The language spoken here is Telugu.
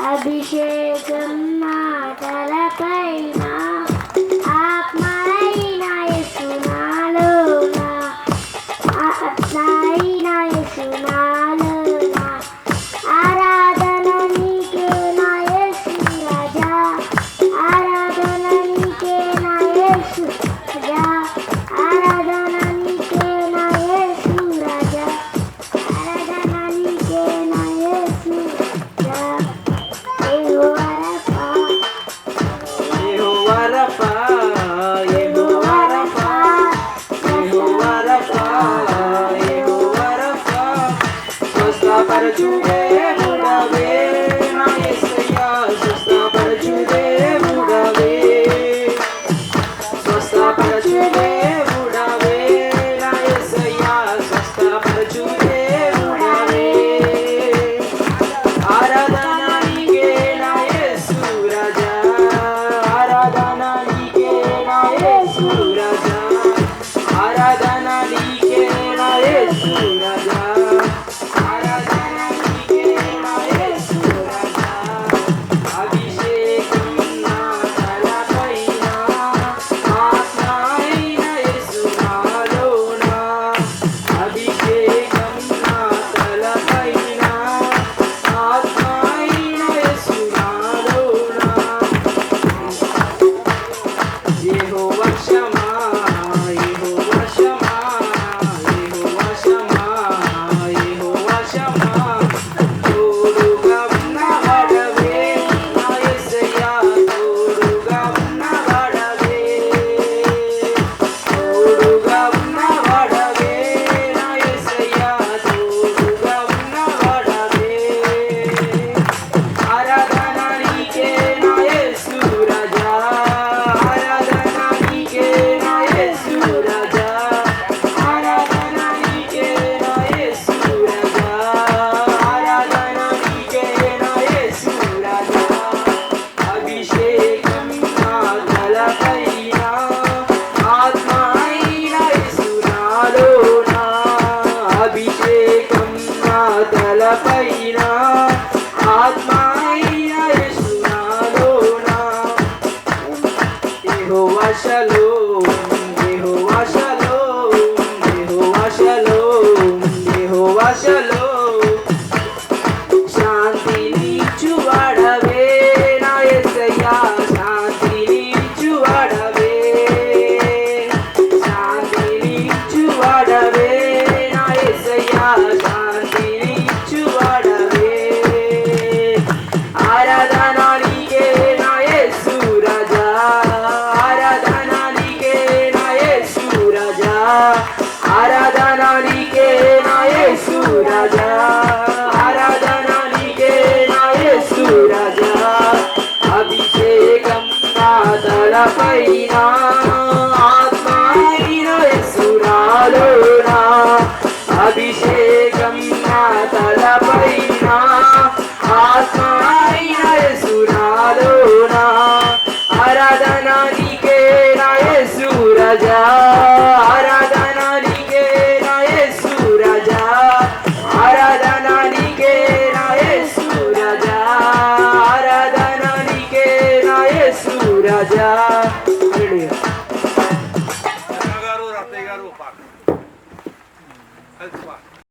అభిషేకం నా తలపైన ఆత్మైన యేసు నాలోన ఆత్మైన యేసు నాలోన ఆరాధన నీకే నా యేసు రాజా ఆరాధన నీకే నా యేసు రాజా ఆరాధన నీకే నా యేసు రాజా ఆరాధన నీకే నా యేసు రాజా తలపైన ఆత్మైన యేసు నాలోన యెహోవా షలోమ్ యెహోవా షలోమ్ యెహోవా షలోమ్ యెహోవా షలోమ్ శాంతినిచ్చువాడవే నా యేసయ్యా శాంతినిచ్చువాడవే శాంతినిచ్చువాడవే నా యేసయ్యా ఆరాధన నీకే నా యేసు రాజా ఆరాధన నీకే నా యేసు రాజా అభిషేకం నా తలపైన ఆత్మైన యేసు నాలోన అభిషేకం నా తలపైన ఆత్మైన యేసు నాలోన